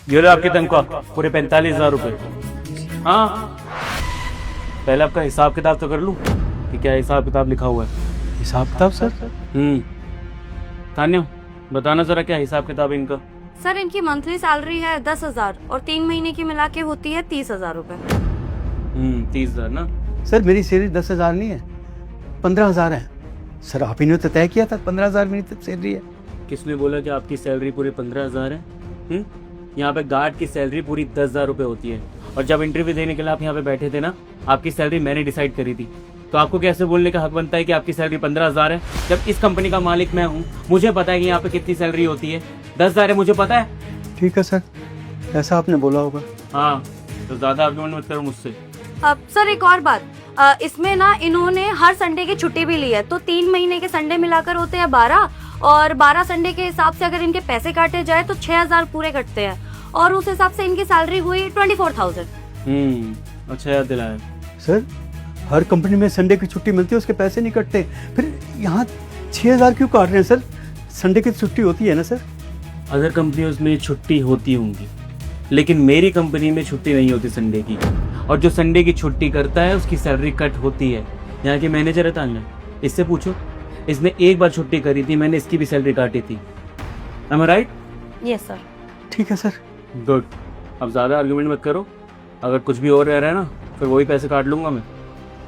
ये लो आपकी तनख्वाह पूरे 45,000 रुपए। हाँ, पहले आपका हिसाब किताब तो कर लूं कि क्या हिसाब किताब लिखा हुआ है। हिसाब किताब सर? तान्या, बताना जरा क्या हिसाब किताब है इनका। सर इनकी मंथली सैलरी है 10,000 और 3 महीने की मिला के होती है 30,000 रुपए। 30,000 ना। सर मेरी सैलरी 10,000 नहीं है, 15,000 है। सर आप ही ने तो तय किया था 15,000 मेरी सैलरी है। किसने बोला कि आपकी सैलरी पूरी 15,000 है? यहाँ पे गार्ड की सैलरी पूरी 10,000 रुपये होती है। और जब इंटरव्यू देने के लिए आप यहाँ पे बैठे थे ना, आपकी सैलरी मैंने डिसाइड करी थी। तो आपको कैसे बोलने का हक बनता है कि आपकी सैलरी 15,000 है, जब इस कंपनी का मालिक मैं हूँ। मुझे पता है कि यहाँ पे कितनी सैलरी होती है। 10,000 है, मुझे पता है। ठीक है सर, ऐसा आपने बोला होगा। हाँ, तो ज्यादा आर्गुमेंट मत करो मुझसे। अब सर एक और बात, इसमें ना इन्होंने हर संडे की छुट्टी भी ली है, तो 3 महीने के संडे मिलाकर होते हैं 12 और 12 संडे के हिसाब से अगर इनके पैसे काटे जाए तो 6,000 पूरे कटते हैं और उस हिसाब से इनकी सैलरी हुई 24,000। अच्छा याद दिलाया। सर हर कंपनी में संडे की छुट्टी मिलती है, उसके पैसे नहीं कटते, फिर यहाँ 6,000 क्यों काट रहे हैं सर? संडे की छुट्टी होती है ना सर? अदर कंपनियों में छुट्टी होती होंगी, लेकिन मेरी कंपनी में छुट्टी नहीं होती संडे की। और जो संडे की छुट्टी करता है उसकी सैलरी कट होती है। यहाँ की मैनेजर है तान्या, इससे पूछो। इसने एक बार छुट्टी करी थी, मैंने इसकी भी सैलरी काटी थी। Am I right? Yes sir. ठीक है सर। गुड। अब ज़्यादा आर्गुमेंट मत करो। अगर कुछ भी और रह रहा है ना, फिर वही पैसे काट लूंगा मैं।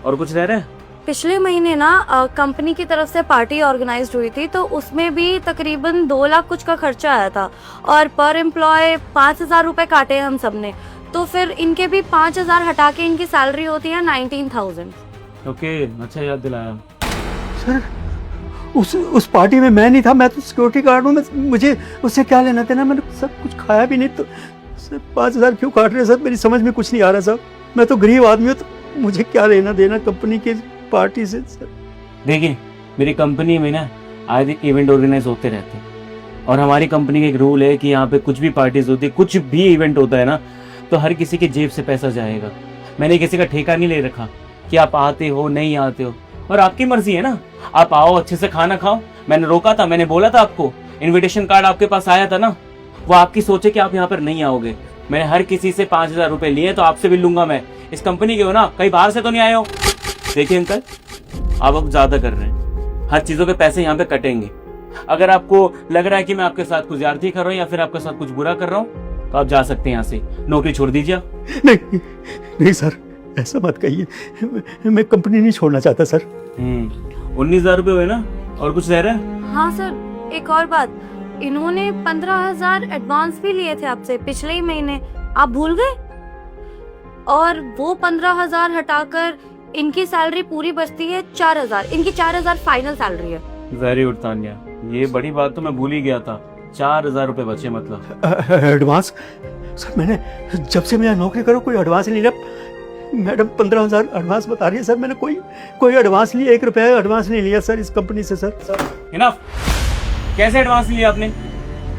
और कुछ रह रहा है? पिछले महीने ना कंपनी की तरफ से पार्टी ऑर्गेनाइज हुई थी, तो उसमें भी तकरीबन 2 लाख कुछ का खर्चा आया था और पर एम्प्लॉय 5,000 रुपए काटे हम सबने। तो फिर इनके भी 5,000 हटा के इनकी सैलरी होती है 19,000। ओके, अच्छा याद दिलाया। सर उस पार्टी में मैं नहीं था, मैं तो सिक्योरिटी गार्ड हूँ। मुझे उससे क्या लेना देना? मैंने सब कुछ खाया भी नहीं। तो सर 5,000 क्यों काट रहे हैं सर? मेरी समझ में कुछ नहीं आ रहा सर। मैं तो गरीब आदमी हूँ, तो मुझे क्या लेना देना कंपनी की पार्टी से सर? देखिए, मेरी कंपनी में ना आए दिन इवेंट ऑर्गेनाइज होते रहते हैं और हमारी कंपनी का एक रूल है कि यहाँ पे कुछ भी पार्टीज होती है, कुछ भी इवेंट होता है ना, तो हर किसी की जेब से पैसा जाएगा। मैंने किसी का ठेका नहीं ले रखा कि आप आते हो नहीं आते हो, और आपकी मर्जी है ना। आप आओ, अच्छे से खाना खाओ। मैंने रोका था, मैंने बोला था आपको। इन्विटेशन कार्ड आपके पास आया था ना, वो आपकी सोचे कि आप यहाँ पर नहीं आओगे। मैंने हर किसी से 5,000 रुपए लिए, तो आपसे भी लूंगा मैं। इस कंपनी के हो ना, कहीं बाहर से तो नहीं आए हो। देखिए अंकल, आप अब ज्यादा कर रहे हैं। हर चीजों के पैसे यहाँ पे कटेंगे। अगर आपको लग रहा है कि मैं आपके साथ कुछ ज्यादती कर रहा हूँ या फिर आपके साथ कुछ बुरा कर रहा हूँ, तो आप जा सकते हैं यहाँ से। नौकरी छोड़ दीजिए आप। नहीं नहीं सर, ऐसा मत कहिए। मैं कंपनी नहीं छोड़ना चाहता सर। 19,000 रुपये हुए ना, और कुछ रह रहा है? हाँ सर, एक और बात, इन्होंने 15,000 एडवांस भी लिए थे आपसे पिछले ही महीने, आप भूल गए? और वो 15,000 हटाकर इनकी सैलरी पूरी बचती है 4,000। इनकी 4,000 फाइनल सैलरी है। वेरी गुड तान्या, ये बड़ी बात तो मैं भूल ही गया था। 4,000 रुपये बचे मतलब। एडवांस? सर मैंने जब से मैं नौकरी करूँ कोई एडवांस नहीं लिया। मैडम 15,000 एडवांस बता रही है सर। मैंने कोई एडवांस नहीं, 1 रुपया एडवांस नहीं लिया सर इस कंपनी से सर। इनफ। कैसे एडवांस लिया आपने?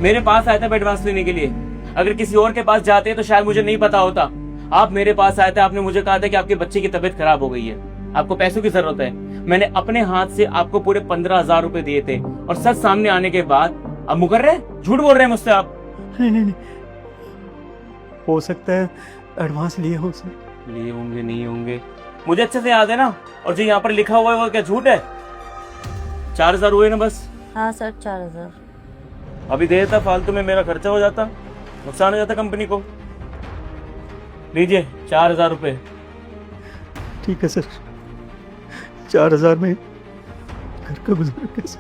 मेरे पास आया था एडवांस लेने के लिए। अगर किसी और के पास जाते तो शायद मुझे नहीं पता होता। आप मेरे पास आए थे, आपने मुझे कहा था कि आपके बच्चे की तबीयत खराब हो गई है, आपको पैसों की जरूरत है। मैंने अपने हाथ से आपको पूरे 15,000 रुपए दिए थे, और सच सामने आने के बाद अब मुकर रहे, झूठ बोल रहे हैं मुझसे आप। नहीं, हो सकता है एडवांस लिए हो सर। लिए होंगे, नहीं होंगे, मुझे अच्छे से याद है ना। और जो यहाँ पर लिखा हुआ है वो क्या झूठ है? 4,000 हुए ना बस। हाँ सर, 4,000। अभी दे देता, फालतू में मेरा खर्चा हो जाता, नुकसान हो जाता कंपनी को। लीजिए 4,000 रुपए। ठीक है सर, 4,000 में घर का गुजारा कैसे?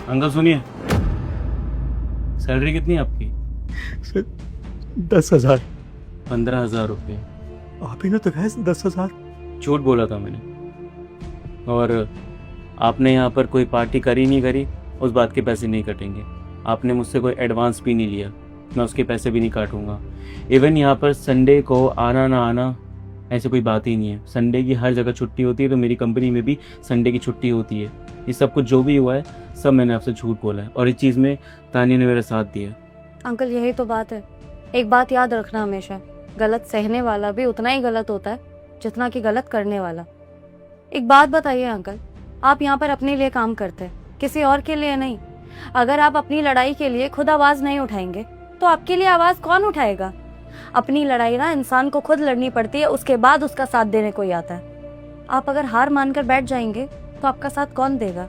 अंकल सुनिए, सैलरी कितनी है आपकी? सर 10,000। 15,000 रुपये। आप ही ने तो कहा 10,000। झूठ बोला था मैंने। और आपने यहाँ पर कोई पार्टी करी नहीं करी, उस बात के पैसे नहीं कटेंगे। आपने मुझसे कोई एडवांस भी नहीं लिया, मैं उसके पैसे भी नहीं काटूंगा। इवन यहाँ पर संडे को आना ना आना ऐसे कोई बात ही नहीं है। संडे की हर जगह छुट्टी होती है, तो मेरी कंपनी में भी संडे की छुट्टी होती है। ये सब कुछ जो भी हुआ है सब मैंने आपसे झूठ बोला है, और इस चीज़ में तानिया ने मेरा साथ दिया। अंकल यही तो बात है। एक बात याद रखना हमेशा, गलत सहने वाला भी उतना ही गलत होता है जितना कि गलत करने वाला। एक बात बताइए अंकल, आप यहाँ पर अपने लिए काम करते हैं, किसी और के लिए नहीं। अगर आप अपनी लड़ाई के लिए खुद आवाज नहीं उठाएंगे तो आपके लिए आवाज कौन उठाएगा? अपनी लड़ाई ना इंसान को खुद लड़नी पड़ती है, उसके बाद उसका साथ देने कोई आता है। आप अगर हार मानकर बैठ जाएंगे तो आपका साथ कौन देगा?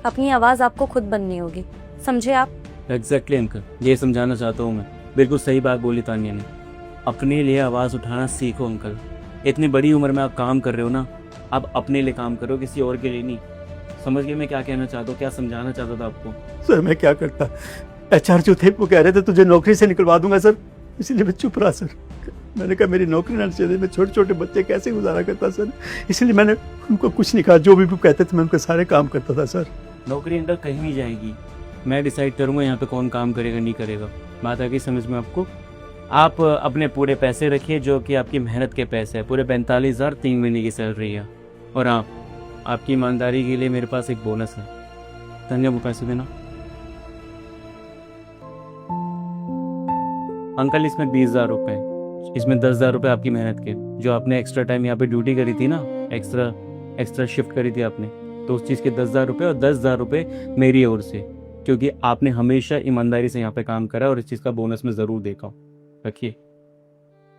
अपनी आवाज आपको खुद बननी होगी, समझे आप? एग्जैक्टली अंकल, ये समझाना चाहता हूँ मैं। बिल्कुल सही बात बोली तानिया ने। अपने लिए आवाज़ उठाना सीखो अंकल। इतनी बड़ी उम्र में आप काम कर रहे हो ना, आप अपने लिए काम करो, किसी और के लिए नहीं। समझ गए मैं क्या कहना चाहता हूँ, क्या समझाना चाहता था आपको? सर मैं क्या करता, एचआर जो थे वो कह रहे थे तुझे नौकरी से निकलवा दूंगा सर, इसलिए मैं चुप रहा सर। मैंने कहा मेरी नौकरी ना चले, मैं छोटे छोटे बच्चे कैसे गुजारा करता सर, इसलिए मैंने उनको कुछ नहीं कहा। जो भी वो कहते थे मैं उनके सारे काम करता था सर। नौकरी अंकल कहीं नहीं जाएगी, मैं डिसाइड करूँगा यहाँ पे कौन काम करेगा नहीं करेगा। बात आ गई समझ में आपको? आप अपने पूरे पैसे रखिए जो कि आपकी मेहनत के पैसे हैं, पूरे 45,000 3 महीने की सैलरी है। और हाँ, आपकी ईमानदारी के लिए मेरे पास एक बोनस है। धन्य वो पैसे देना अंकल। इसमें 20,000 रुपये, इसमें 10,000 रुपये आपकी मेहनत के, जो आपने एक्स्ट्रा टाइम यहाँ पे ड्यूटी करी थी ना, एक्स्ट्रा शिफ्ट करी थी आपने, तो उस चीज़ के 10,000 रुपये, और 10,000 रुपये मेरी ओर से, क्योंकि आपने हमेशा ईमानदारी से यहाँ पे काम करा, और इस चीज़ का बोनस मैं ज़रूर देखा हूँ। रखिए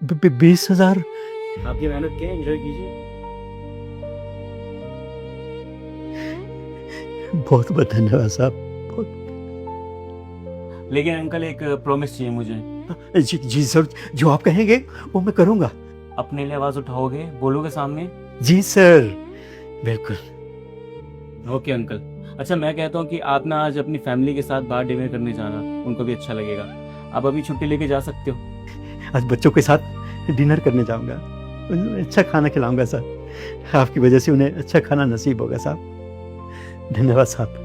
20,000। आपकी मेहनत के, एंजॉय कीजिए। बहुत बहुत धन्यवाद साहब, बहुत। लेकिन अंकल एक प्रॉमिस चाहिए मुझे। जी सर, जो आप कहेंगे वो मैं करूँगा। अपने लिए आवाज़ उठाओगे, बोलोगे सामने? जी सर, बिल्कुल। Okay uncle. अच्छा मैं कहता हूँ कि आप ना आज अपनी फैमिली के साथ बाहर डिनर करने जाना, उनको भी अच्छा लगेगा। आप अभी छुट्टी लेके जा सकते हो। आज बच्चों के साथ डिनर करने जाऊंगा, उन्हें अच्छा खाना खिलाऊंगा सर। आपकी वजह से उन्हें अच्छा खाना नसीब होगा साहब। धन्यवाद साहब।